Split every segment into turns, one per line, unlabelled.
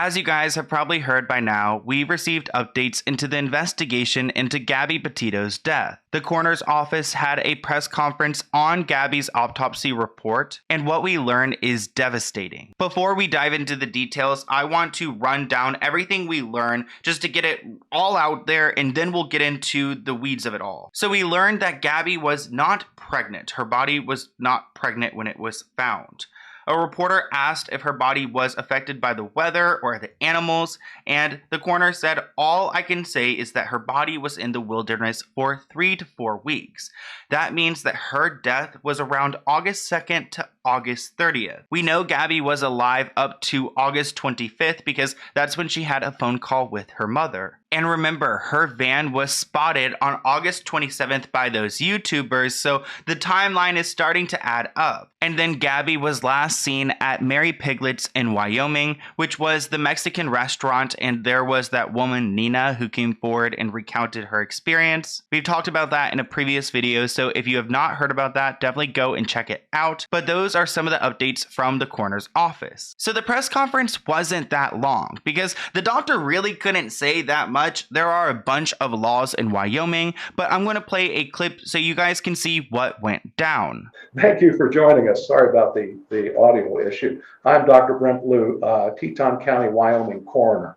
as you guys have probably heard by now, we received updates into the investigation into Gabby Petito's death. The coroner's office had a press conference on Gabby's autopsy report, and what we learned is devastating. Before we dive into the details, I want to run down everything we learned just to get it all out there, and then we'll get into the weeds of it all. So we learned that Gabby was not pregnant. Her body was not pregnant when it was found. A reporter asked if her body was affected by the weather or the animals, and the coroner said, "All I can say is that her body was in the wilderness for 3 to 4 weeks. That means that her death was around August 2nd to August 30th. We know Gabby was alive up to August 25th because that's when she had a phone call with her mother. And remember, her van was spotted on August 27th by those YouTubers, so the timeline is starting to add up. And then Gabby was last seen at Mary Piglet's in Wyoming, which was the Mexican restaurant, and there was that woman Nina who came forward and recounted her experience. We've talked about that in a previous video, so if you have not heard about that, definitely go and check it out. But those are some of the updates from the coroner's office. So the press conference wasn't that long because the doctor really couldn't say that much. There are a bunch of laws in Wyoming, but I'm going to play a clip so you guys can see what went down.
Thank you for joining us. Sorry about the audio issue. I'm Dr. Brent Blue, Teton County, Wyoming coroner.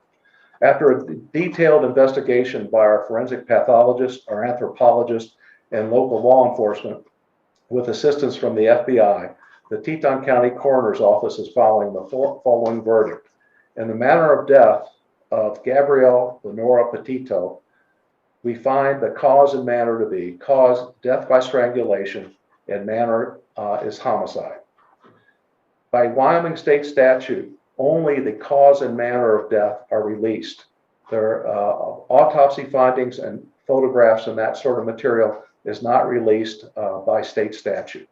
After a detailed investigation by our forensic pathologist, our anthropologist, and local law enforcement with assistance from the FBI, the Teton County Coroner's Office is following the following verdict. In the manner of death of Gabrielle Lenora Petito, we find the cause and manner to be death by strangulation, and manner is homicide. By Wyoming state statute, only the cause and manner of death are released. Their autopsy findings and photographs and that sort of material is not released by state statute.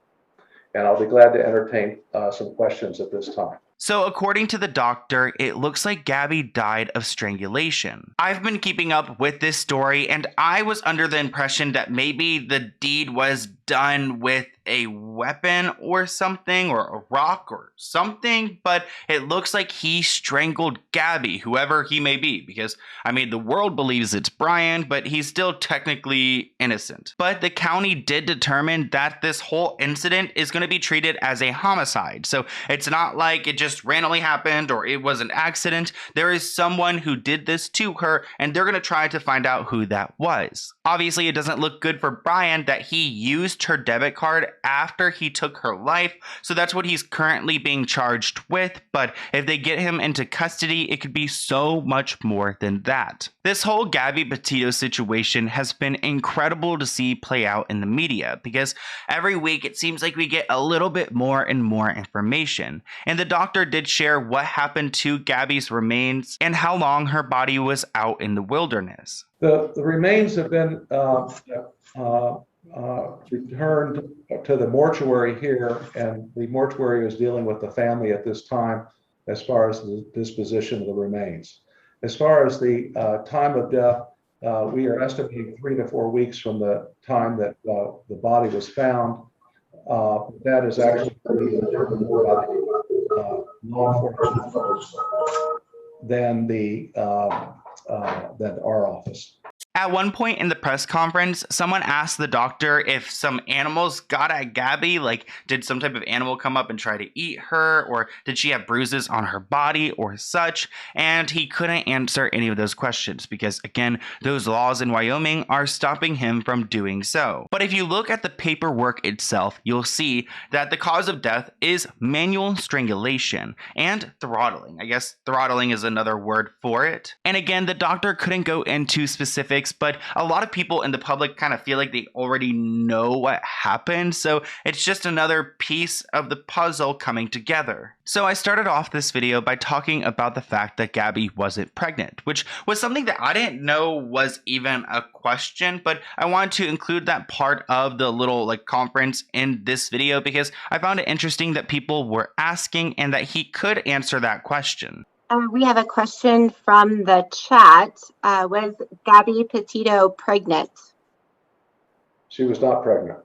And I'll be glad to entertain some questions at this time.
So according to the doctor, it looks like Gabby died of strangulation. I've been keeping up with this story, and I was under the impression that maybe the deed was done with a weapon or something, or a rock or something, but it looks like he strangled Gabby, whoever he may be, because, I mean, the world believes it's Brian, but he's still technically innocent. But the county did determine that this whole incident is going to be treated as a homicide, so it's not like it just randomly happened or it was an accident. There is someone who did this to her, and they're going to try to find out who that was. Obviously, it doesn't look good for Brian that he used her debit card after he took her life, so that's what he's currently being charged with, but if they get him into custody, it could be so much more than that. This whole Gabby Petito situation has been incredible to see play out in the media, because every week it seems like we get a little bit more and more information, and the doctor did share what happened to Gabby's remains and how long her body was out in the wilderness.
The remains have been returned to the mortuary here, and the mortuary is dealing with the family at this time as far as the disposition of the remains. As far as the time of death, we are estimating 3 to 4 weeks from the time that the body was found. That is actually determined more by the law enforcement than our office.
At one point in the press conference, someone asked the doctor if some animals got at Gabby, like did some type of animal come up and try to eat her, or did she have bruises on her body or such, and he couldn't answer any of those questions because, again, those laws in Wyoming are stopping him from doing so. But if you look at the paperwork itself, you'll see that the cause of death is manual strangulation and throttling. I guess throttling is another word for it. And again, the doctor couldn't go into specifics, but a lot of people in the public kind of feel like they already know what happened, so it's just another piece of the puzzle coming together. So I started off this video by talking about the fact that Gabby wasn't pregnant, which was something that I didn't know was even a question, but I wanted to include that part of the little conference in this video because I found it interesting that people were asking and that he could answer that question.
We have a question from the chat. Was Gabby Petito pregnant?
She was not pregnant.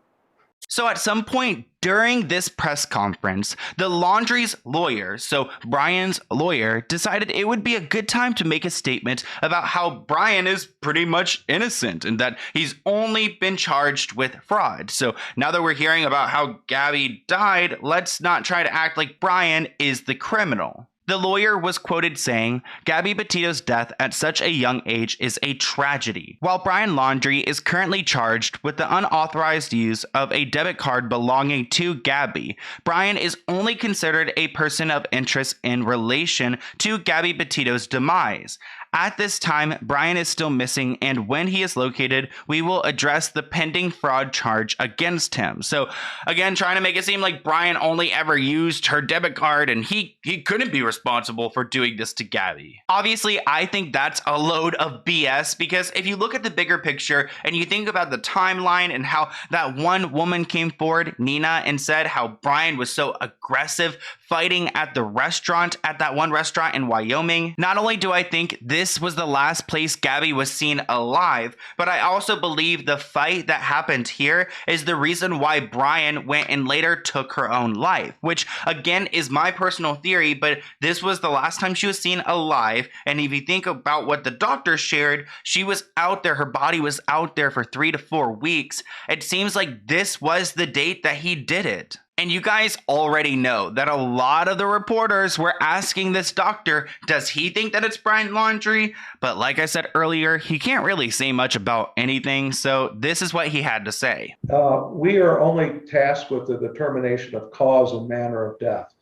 So at some point During this press conference, the Laundrie's lawyer, so Brian's lawyer, decided it would be a good time to make a statement about how Brian is pretty much innocent and that he's only been charged with fraud. So now that we're hearing about how Gabby died, let's not try to act like Brian is the criminal. The lawyer was quoted saying, "Gabby Petito's death at such a young age is a tragedy." While Brian Laundrie is currently charged with the unauthorized use of a debit card belonging to Gabby, Brian is only considered a person of interest in relation to Gabby Petito's demise. At this time, Brian is still missing, and when he is located, we will address the pending fraud charge against him. So, again, trying to make it seem like Brian only ever used her debit card, and he couldn't be responsible for doing this to Gabby. Obviously, I think that's a load of BS, because if you look at the bigger picture and you think about the timeline and how that one woman came forward, Nina, and said how Brian was so aggressive fighting at the restaurant, at that one restaurant in Wyoming, not only do I think this was the last place Gabby was seen alive, but I also believe the fight that happened here is the reason why Brian went and later took her own life, which again is my personal theory, but this was the last time she was seen alive. And if you think about what the doctor shared, she was out there, her body was out there for 3 to 4 weeks. It seems like this was the date that he did it. And you guys already know that a lot of the reporters were asking this doctor, does he think that it's Brian Laundrie? But like I said earlier, he can't really say much about anything, so this is what he had to say.
We are only tasked with the determination of cause and manner of death.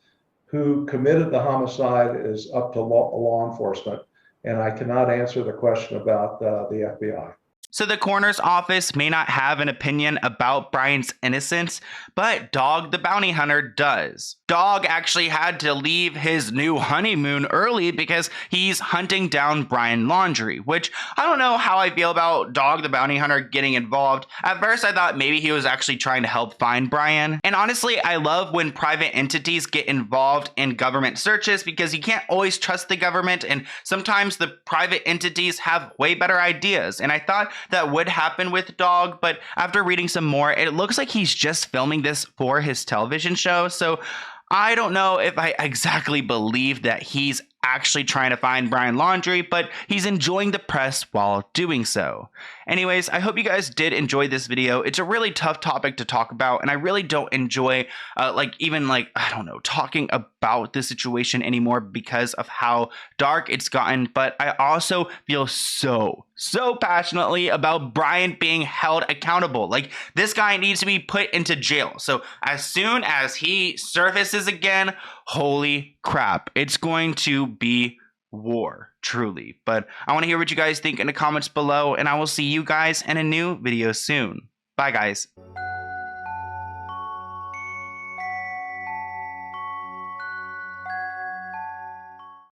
Who committed the homicide is up to law enforcement, and I cannot answer the question about the FBI.
So the coroner's office may not have an opinion about Brian's innocence, but Dog the bounty hunter does. Dog actually had to leave his new honeymoon early because he's hunting down Brian Laundrie, which I don't know how I feel about Dog the bounty hunter getting involved. At first I thought maybe he was actually trying to help find Brian. And honestly, I love when private entities get involved in government searches because you can't always trust the government, and sometimes the private entities have way better ideas. And I thought that would happen with Dog, but after reading some more, it looks like he's just filming this for his television show. So I don't know if I exactly believe that he's actually trying to find Brian Laundrie, but he's enjoying the press while doing so. Anyways, I hope you guys did enjoy this video. It's a really tough topic to talk about, and I really don't enjoy talking about this situation anymore because of how dark it's gotten. But I also feel so passionately about Brian being held accountable. Like, this guy needs to be put into jail. So as soon as he surfaces again, holy crap, it's going to be war, truly. But I want to hear what you guys think in the comments below, and I will see you guys in a new video soon. Bye, guys.